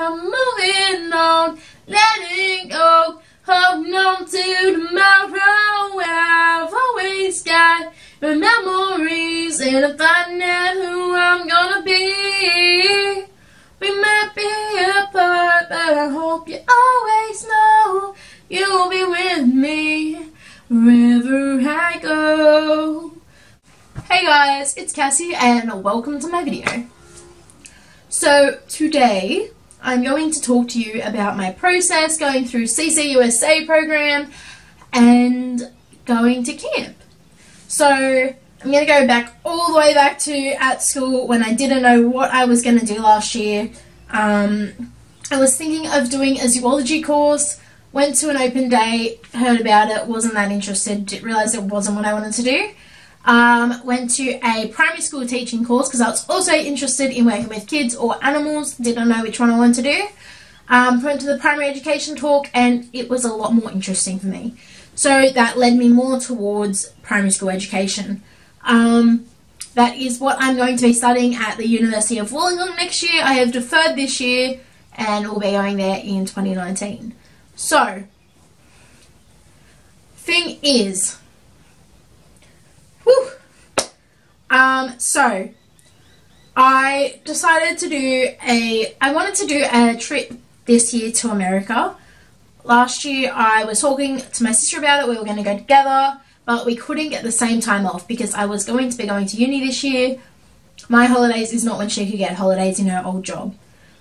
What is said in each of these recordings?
I'm moving on, letting go, holding on to tomorrow where I've always got the memories, and if I know who I'm gonna be, we might be apart, but I hope you always know you'll be with me wherever I go. Hey guys, it's Cassie and welcome to my video. So today I'm going to talk to you about my process going through Ccusa program and going to camp. So I'm going to go back all the way back to at school when I didn't know what I was going to do last year. I was thinking of doing a zoology course, went to an open day, heard about it, wasn't that interested, realised it wasn't what I wanted to do. Went to a primary school teaching course because I was also interested in working with kids or animals, didn't know which one I wanted to do. Went to the primary education talk and it was a lot more interesting for me. So that led me more towards primary school education. That is what I'm going to be studying at the University of Wollongong next year. I have deferred this year and will be going there in 2019. So, thing is, so I decided to do I wanted to do a trip this year to America. Last year I was talking to my sister about it, we were going to go together, but we couldn't get the same time off because I was going to be going to uni this year. My holidays is not when she could get holidays in her old job.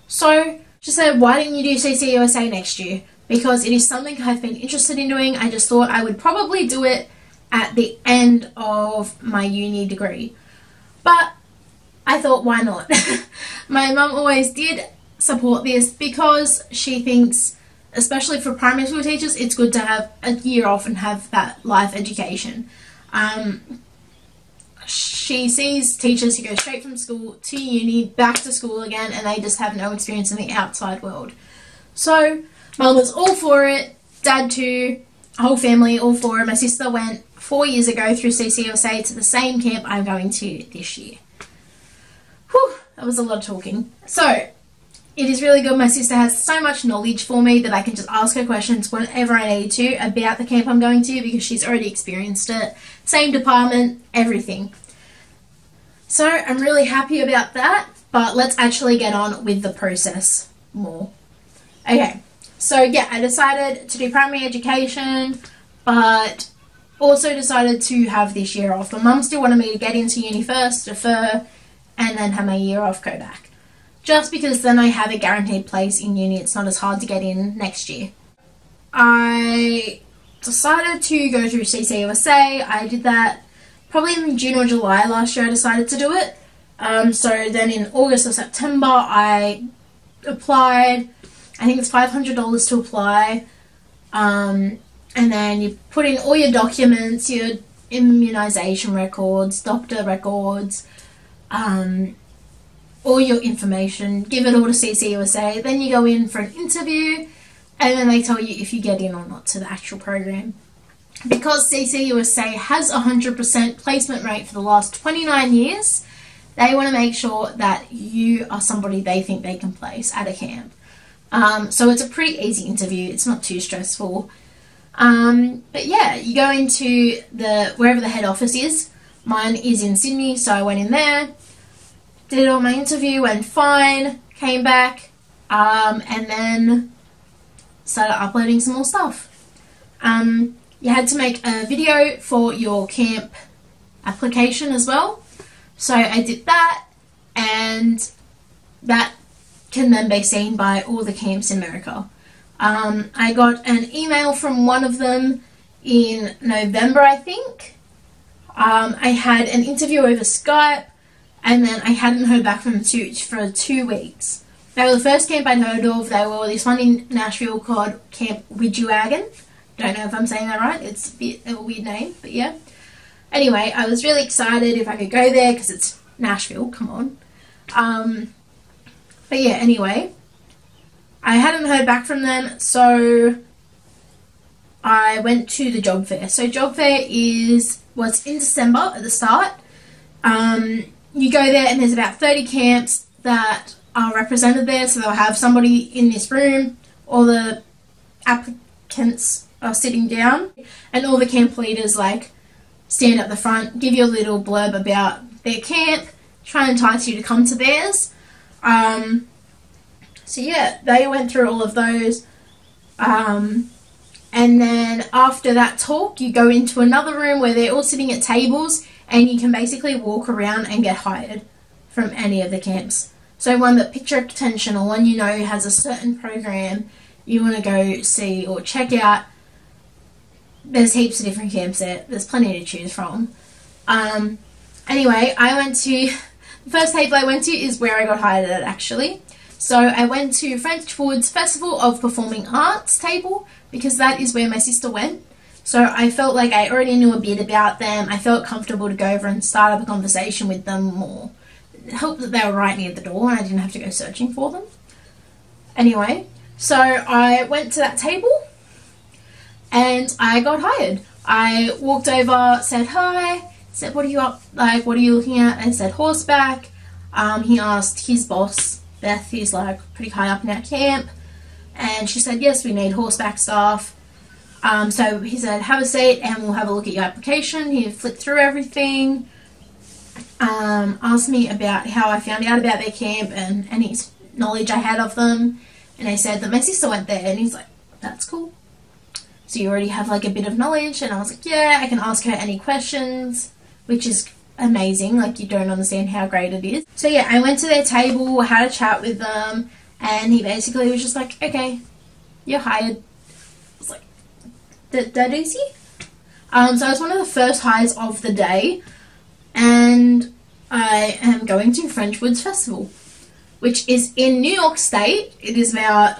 So she said, why didn't you do Ccusa next year? Because it is something I've been interested in doing. I just thought I would probably do it at the end of my uni degree. But I thought, why not? My mum always did support this because she thinks, especially for primary school teachers, it's good to have a year off and have that life education. She sees teachers who go straight from school to uni, back to school again, and they just have no experience in the outside world. So mum was all for it, dad too, whole family all for it. My sister went 4 years ago through Ccusa to the same camp I'm going to this year. Whew, that was a lot of talking. So, it is really good. My sister has so much knowledge for me that I can just ask her questions whenever I need to about the camp I'm going to because she's already experienced it. Same department, everything. So, I'm really happy about that, but let's actually get on with the process more. Okay, so yeah, I decided to do primary education, but also decided to have this year off. My mum still wanted me to get into uni first, defer, and then have my year off, go back. Just because then I have a guaranteed place in uni, it's not as hard to get in next year. I decided to go through Ccusa. I did that probably in June or July last year I decided to do it. So then in August or September I applied. I think it's $500 to apply. And then you put in all your documents, your immunisation records, doctor records, all your information, give it all to Ccusa, then you go in for an interview, and then they tell you if you get in or not to the actual program. Because Ccusa has a 100% placement rate for the last 29 years, they want to make sure that you are somebody they think they can place at a camp. So it's a pretty easy interview, it's not too stressful. But yeah, you go into wherever the head office is. Mine is in Sydney, so I went in there, did all my interview, went fine, came back, and then started uploading some more stuff. You had to make a video for your camp application as well. So I did that, and that can then be seen by all the camps in America. I got an email from one of them in November, I think. I had an interview over Skype, and then I hadn't heard back from them for 2 weeks. They were the first camp I'd heard of. They were this one in Nashville called Camp Widgewagon. Don't know if I'm saying that right. It's a weird name, but yeah. Anyway, I was really excited if I could go there because it's Nashville, come on. But yeah, anyway, I hadn't heard back from them, so I went to the job fair. So job fair was in December at the start. You go there and there's about 30 camps that are represented there. So they'll have somebody in this room, all the applicants are sitting down, and all the camp leaders like stand at the front, give you a little blurb about their camp, try and entice you to come to theirs. So yeah, they went through all of those. And then after that talk, you go into another room where they're all sitting at tables, and you can basically walk around and get hired from any of the camps. So one that picks your attention, or one you know has a certain program you want to go see or check out. There's heaps of different camps there. There's plenty to choose from. Anyway, the first table I went to is where I got hired at, actually. So I went to Frenchwood's Festival of Performing Arts table, because that is where my sister went. So I felt like I already knew a bit about them. I felt comfortable to go over and start up a conversation with them more. It helped that they were right near the door and I didn't have to go searching for them. Anyway, so I went to that table and I got hired. I walked over, said hi, said, what are you up, like, what are you looking at? I said horseback. He asked his boss, Beth, who's like pretty high up in our camp, and she said, yes, we need horseback staff. So he said, have a seat and we'll have a look at your application. He flipped through everything, asked me about how I found out about their camp and any knowledge I had of them. And I said that my sister went there, and he's like, that's cool. So you already have like a bit of knowledge. And I was like, yeah, I can ask her any questions, which is amazing. Like, you don't understand how great it is. So yeah, I went to their table, had a chat with them, and he basically was just like, okay, you're hired. I was like, that easy? So I was one of the first hires of the day, and I am going to Frenchwood's Festival, which is in New York State. It is about,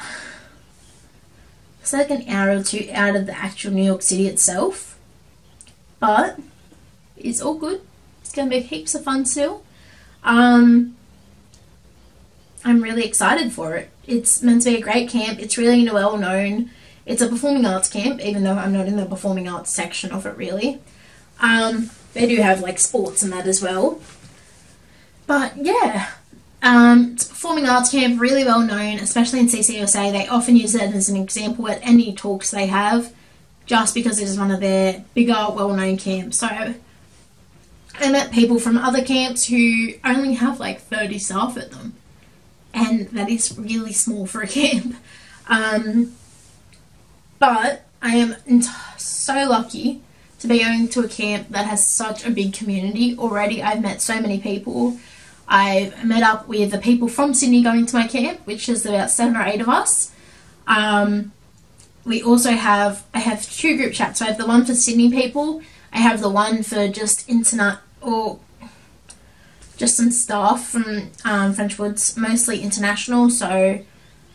it's like an hour or two out of the actual New York City itself, but it's all good. It's going to be heaps of fun still. I'm really excited for it. It's meant to be a great camp. It's really well known. It's a performing arts camp, even though I'm not in the performing arts section of it really. They do have like sports and that as well. But yeah, it's a performing arts camp, really well known, especially in CCUSA. They often use it as an example at any talks they have, just because it is one of their bigger, well-known camps. So I met people from other camps who only have like 30 staff at them, and that is really small for a camp. But I am so lucky to be going to a camp that has such a big community. Already I've met so many people. I've met up with the people from Sydney going to my camp, which is about 7 or 8 of us. We also I have 2 group chats. So I have the one for Sydney people. I have the one for just internet, or just some staff from Frenchwood's, mostly international. So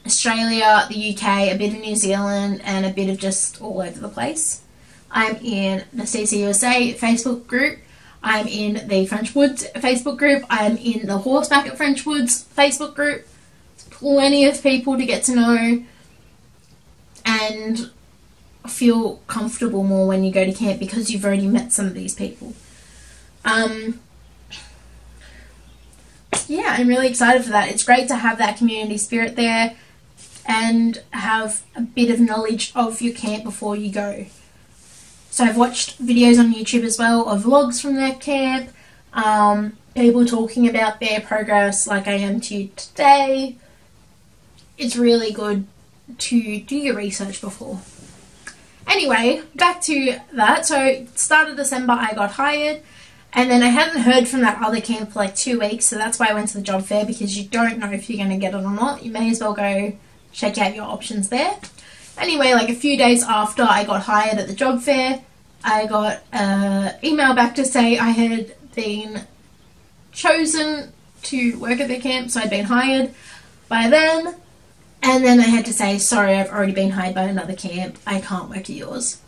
Australia, the UK, a bit of New Zealand, and a bit of just all over the place. I'm in the CCUSA Facebook group. I'm in the Frenchwoods Facebook group. I'm in the Horseback at Frenchwoods Facebook group. There's plenty of people to get to know and feel comfortable more when you go to camp, because you've already met some of these people. Yeah, I'm really excited for that. It's great to have that community spirit there and have a bit of knowledge of your camp before you go. So I've watched videos on YouTube as well of vlogs from their camp, people talking about their progress like I am to you today. It's really good to do your research before. Anyway, back to that. So start of December I got hired, and then I hadn't heard from that other camp for like 2 weeks, so that's why I went to the job fair, because you don't know if you're going to get it or not. You may as well go check out your options there. Anyway, like a few days after I got hired at the job fair, I got an email back to say I had been chosen to work at the camp, so I'd been hired by them. And then I had to say, sorry, I've already been hired by another camp. I can't work at yours.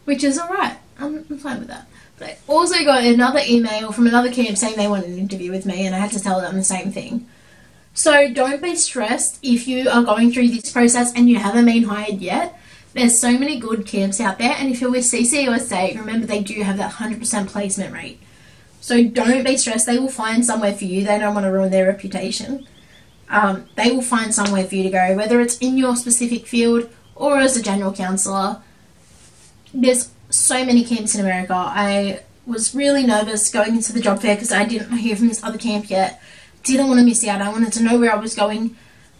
Which is alright. I'm fine with that. But I also got another email from another camp saying they wanted an interview with me, and I had to tell them the same thing. So don't be stressed if you are going through this process and you haven't been hired yet. There's so many good camps out there, and if you're with CCUSA, remember they do have that 100% placement rate. So don't be stressed. They will find somewhere for you. They don't want to ruin their reputation. They will find somewhere for you to go, whether it's in your specific field or as a general counsellor. There's so many camps in America. I was really nervous going into the job fair because I didn't hear from this other camp yet. Didn't want to miss out. I wanted to know where I was going,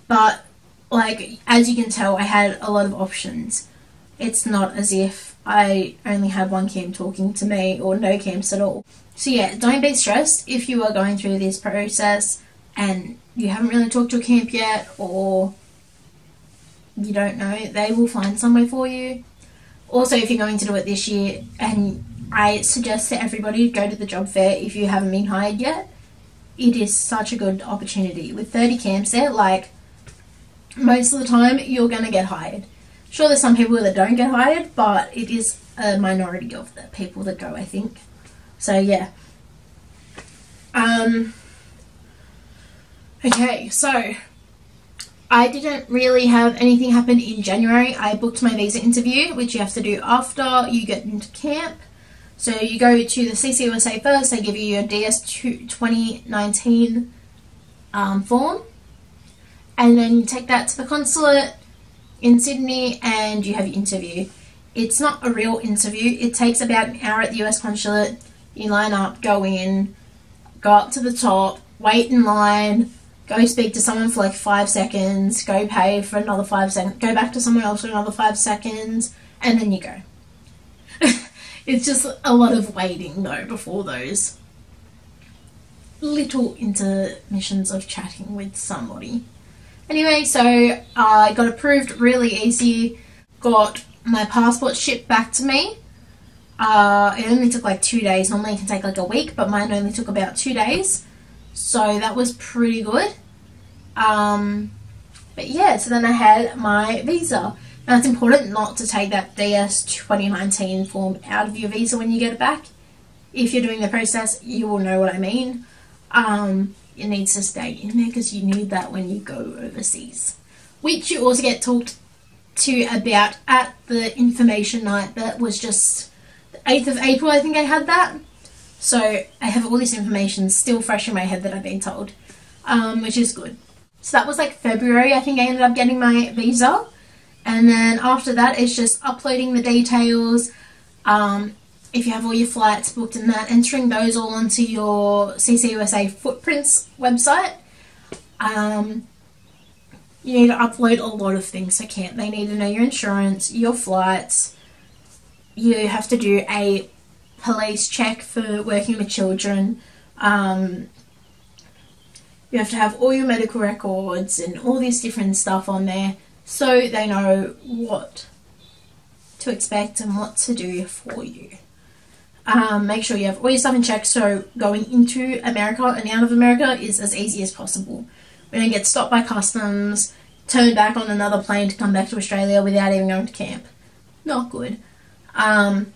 but like, as you can tell, I had a lot of options. It's not as if I only had one camp talking to me or no camps at all. So yeah, don't be stressed if you are going through this process and you haven't really talked to a camp yet, or you don't know. They will find somewhere for you. Also, if you're going to do it this year, and I suggest to everybody to go to the job fair if you haven't been hired yet. It is such a good opportunity. With 30 camps there, like, most of the time you're going to get hired. Sure, there's some people that don't get hired, but it is a minority of the people that go, I think. So yeah. Okay, so I didn't really have anything happen in January. I booked my visa interview, which you have to do after you get into camp. So you go to the CCUSA first. They give you your DS 2019 form, and then you take that to the consulate in Sydney and you have your interview. It's not a real interview. It takes about an hour at the US consulate. You line up, go in, go up to the top, wait in line, go speak to someone for like 5 seconds, go pay for another 5 seconds, go back to someone else for another 5 seconds, and then you go. It's just a lot of waiting though before those little intermissions of chatting with somebody. Anyway, so I got approved really easy, got my passport shipped back to me. It only took like 2 days. Normally it can take like a week, but mine only took about 2 days. So that was pretty good. But yeah, so then I had my visa. Now it's important not to take that DS 2019 form out of your visa when you get it back. If you're doing the process, you will know what I mean. It needs to stay in there because you need that when you go overseas. Which you also get talked to about at the information night that was just the 8th of April, I think I had that. So I have all this information still fresh in my head that I've been told, which is good. So that was like February, I think I ended up getting my visa. And then after that, it's just uploading the details. If you have all your flights booked and that, entering those all onto your CCUSA Footprints website. You need to upload a lot of things, so they need to know your insurance, your flights. You have to do a police check for working with children. You have to have all your medical records and all this different stuff on there, so they know what to expect and what to do for you. Make sure you have all your stuff in check, so going into America and out of America is as easy as possible. We don't get stopped by customs, turned back on another plane to come back to Australia without even going to camp. Not good. But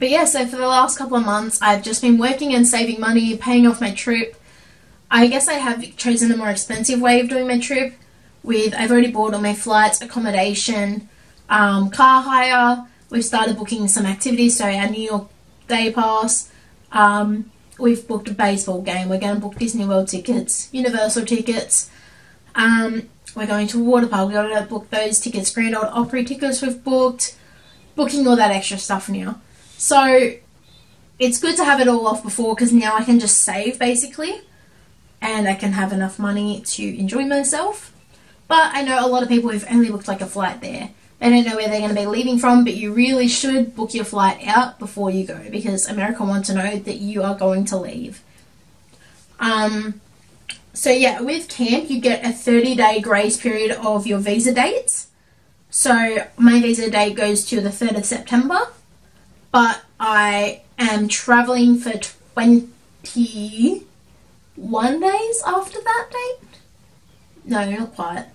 yeah, so for the last couple of months, I've just been working and saving money, paying off my trip. I guess I have chosen a more expensive way of doing my trip. I've already bought all my flights, accommodation, car hire. We've started booking some activities, so our New York Day Pass. We've booked a baseball game. We're going to book Disney World tickets, Universal tickets. We're going to a water park. We've got to book those tickets. Grand Ole Opry tickets we've booked. Booking all that extra stuff now. So it's good to have it all off before, because now I can just save basically. And I can have enough money to enjoy myself. But I know a lot of people who've only booked like a flight there. They don't know where they're going to be leaving from, but you really should book your flight out before you go, because America wants to know that you are going to leave. So yeah, with camp, you get a 30-day grace period of your visa dates. So my visa date goes to the 3rd of September, but I am traveling for 21 days after that date. No, not quite.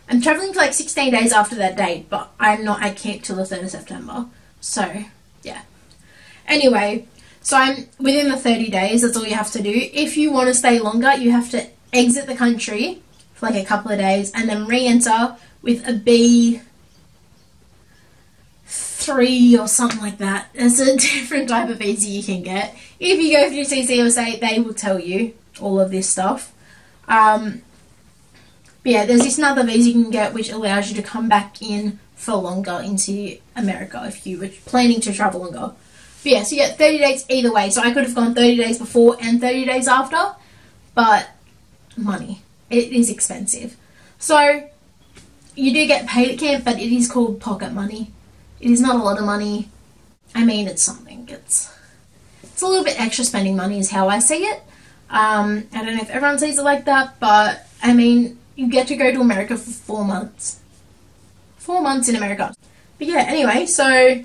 I'm traveling for like 16 days after that date, but I'm not at camp till the 3rd of September. So, yeah. Anyway, so I'm within the 30 days, that's all you have to do. If you want to stay longer, you have to exit the country for like a couple of days and then re-enter with a B3 or something like that. It's a different type of visa you can get. If you go through CCUSA, they will tell you all of this stuff. But yeah, there's this another visa you can get which allows you to come back in for longer into America if you were planning to travel longer. But yeah, so you get 30 days either way. So I could have gone 30 days before and 30 days after, but money. It is expensive. So you do get paid at camp, but it is called pocket money. It is not a lot of money. I mean, it's something. It's a little bit extra spending money is how I see it. I don't know if everyone sees it like that, but I mean, you get to go to America for 4 months. 4 months in America. But yeah, anyway, so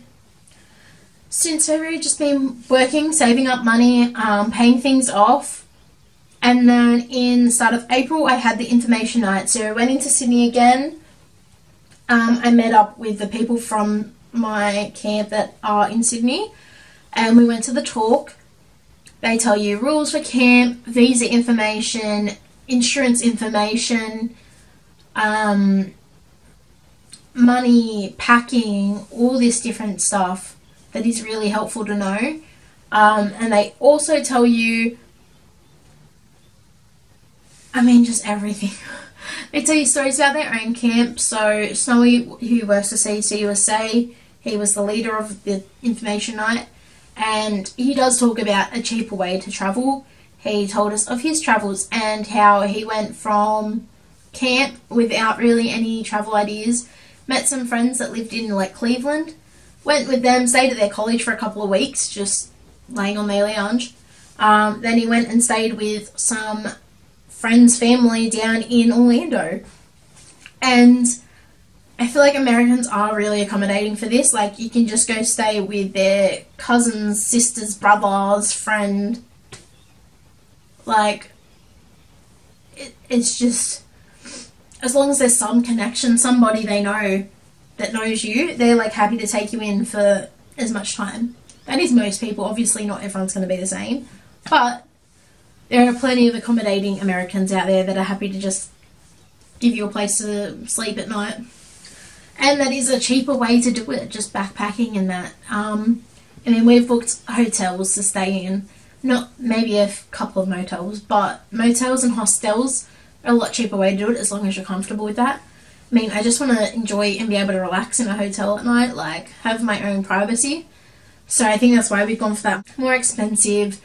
since February, just been working, saving up money, paying things off. And then in the start of April, I had the information night. So I went into Sydney again. I met up with the people from my camp that are in Sydney. And we went to the talk. They tell you rules for camp, visa information, insurance information, money, packing, all this different stuff that is really helpful to know. And they also tell you, I mean, just everything. They tell you stories about their own camp. So Snowy, who works for Ccusa, he was the leader of the information night, and he does talk about a cheaper way to travel. He told us of his travels and how he went from camp without really any travel ideas, met some friends that lived in like Cleveland, went with them, stayed at their college for a couple of weeks, just laying on their lounge. Then he went and stayed with some friends' family down in Orlando. And I feel like Americans are really accommodating for this. Like, you can just go stay with their cousins, sisters, brothers, friend. Like, it's just, as long as there's some connection, somebody they know that knows you, they're like happy to take you in for as much time. That is most people. Obviously not everyone's going to be the same, but there are plenty of accommodating Americans out there that are happy to just give you a place to sleep at night. And that is a cheaper way to do it, just backpacking and that. I mean, we've booked hotels to stay in, not maybe a couple of motels, but motels and hostels are a lot cheaper way to do it as long as you're comfortable with that. I mean, I just want to enjoy and be able to relax in a hotel at night, like have my own privacy. So I think that's why we've gone for that more expensive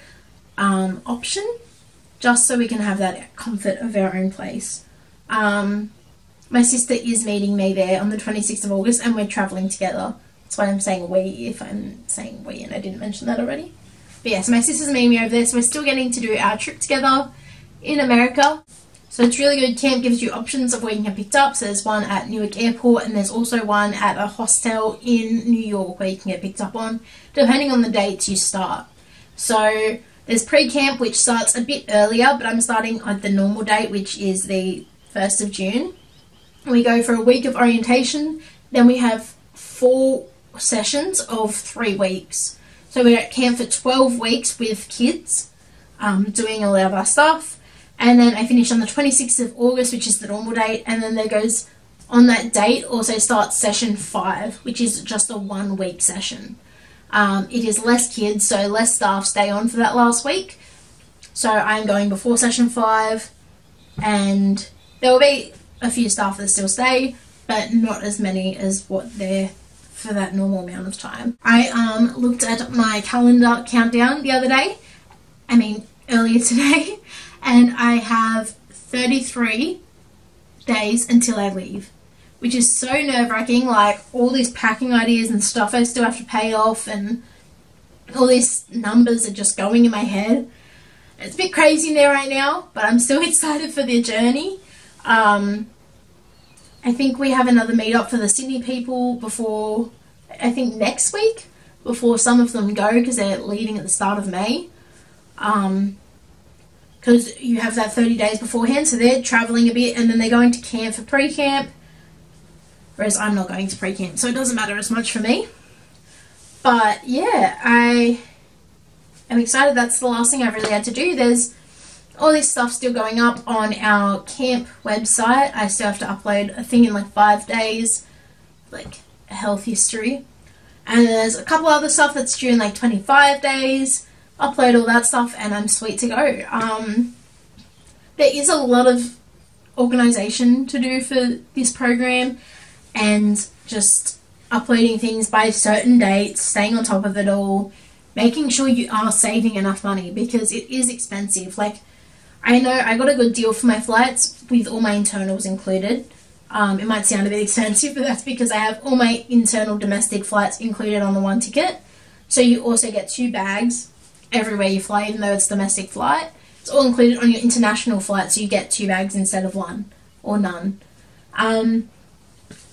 option, just so we can have that comfort of our own place. My sister is meeting me there on the 26th of August and we're travelling together. That's why I'm saying we, if I'm saying we and I didn't mention that already. But yeah, so my sister's meeting me over there, so we're still getting to do our trip together in America. So it's really good. Camp gives you options of where you can get picked up. So there's one at Newark Airport and there's also one at a hostel in New York where you can get picked up on, depending on the dates you start. So there's pre-camp, which starts a bit earlier, but I'm starting at the normal date, which is the 1st of June. We go for a week of orientation, then we have 4 sessions of 3 weeks. So we're at camp for 12 weeks with kids, doing all of our stuff. And then I finish on the 26th of August, which is the normal date. And then there goes, on that date, also starts session 5, which is just a 1 week session. It is less kids, so less staff stay on for that last week. So I'm going before session 5, and there will be a few staff that still stay, but not as many as what they're for that normal amount of time. I looked at my calendar countdown the other day, earlier today, and I have 33 days until I leave, which is so nerve-wracking. Like, all these packing ideas and stuff I still have to pay off, and all these numbers are just going in my head. It's a bit crazy in there right now, but I'm still excited for the journey. I think we have another meet-up for the Sydney people before, I think next week, before some of them go, because they're leaving at the start of May. Because you have that 30 days beforehand, so they're travelling a bit, and then they're going to camp for pre-camp, whereas I'm not going to pre-camp, so it doesn't matter as much for me. But yeah, I am excited. That's the last thing I've really had to do. There's all this stuff still going up on our camp website. I still have to upload a thing in like 5 days, like a health history. And there's a couple other stuff that's due in like 25 days. Upload all that stuff and I'm sweet to go. There is a lot of organisation to do for this program, and just uploading things by certain dates, staying on top of it all, making sure you are saving enough money, because it is expensive. Like, I know I got a good deal for my flights with all my internals included. It might sound a bit expensive, but that's because I have all my internal domestic flights included on the one ticket. So you also get 2 bags everywhere you fly, even though it's domestic flight. It's all included on your international flight, so you get 2 bags instead of 1 or none.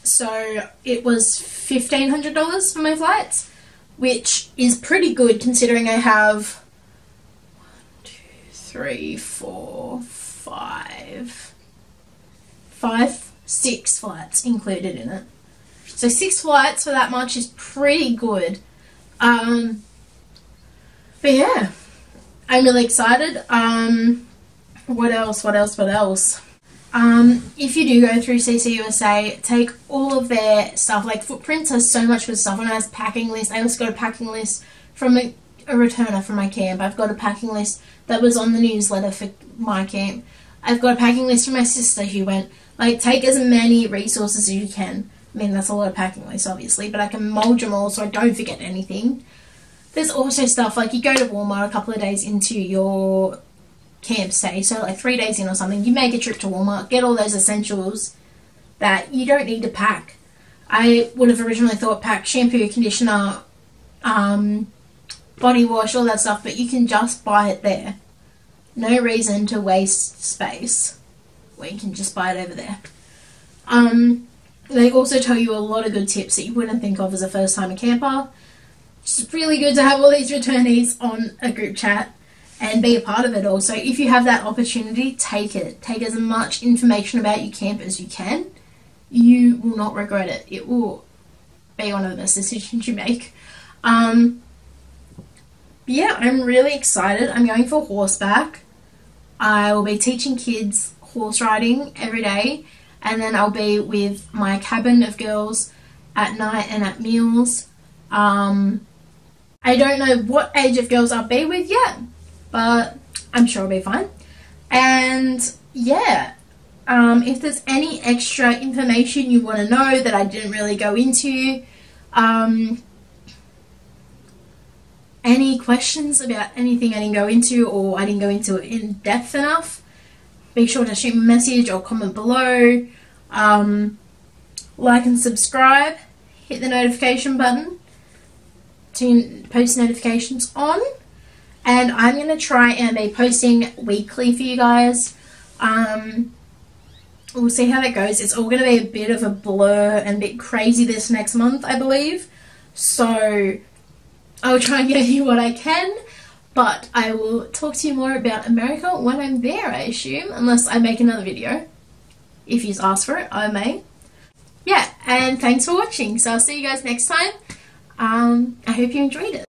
So it was $1,500 for my flights, which is pretty good considering I have 6 flights included in it. So 6 flights for that much is pretty good. But yeah, I'm really excited. What else? If you do go through CCUSA, take all of their stuff. Like, Footprints has so much good stuff. When I was packing list, I also got a packing list from a returner from my camp. I've got a packing list that was on the newsletter for my camp. I've got a packing list from my sister who went. Like, take as many resources as you can. I mean, that's a lot of packing lists, obviously, but I can mold them all so I don't forget anything. There's also stuff like you go to Walmart a couple of days into your camp stay, so like 3 days in or something, you make a trip to Walmart, get all those essentials that you don't need to pack. I would have originally thought pack shampoo, conditioner, body wash, all that stuff, but you can just buy it there. No reason to waste space where you can just buy it over there. They also tell you a lot of good tips that you wouldn't think of as a first-time camper. It's really good to have all these returnees on a group chat and be a part of it all. So if you have that opportunity, take it. Take as much information about your camp as you can. You will not regret it. It will be one of the best decisions you make. Yeah, I'm really excited. I'm going for horseback. I will be teaching kids horse riding every day, and then I'll be with my cabin of girls at night and at meals. I don't know what age of girls I'll be with yet, but I'm sure I'll be fine. And yeah, if there's any extra information you want to know that I didn't really go into, any questions about anything I didn't go into or I didn't go into it in depth enough, be sure to shoot me a message or comment below. Like and subscribe, hit the notification button to post notifications on, and I'm going to try and be posting weekly for you guys. We'll see how that goes. It's all going to be a bit of a blur and a bit crazy this next month, I believe, so I'll try and get you what I can, but I will talk to you more about America when I'm there, I assume, unless I make another video. If you ask for it, I may. Yeah, and thanks for watching. So I'll see you guys next time. I hope you enjoyed it.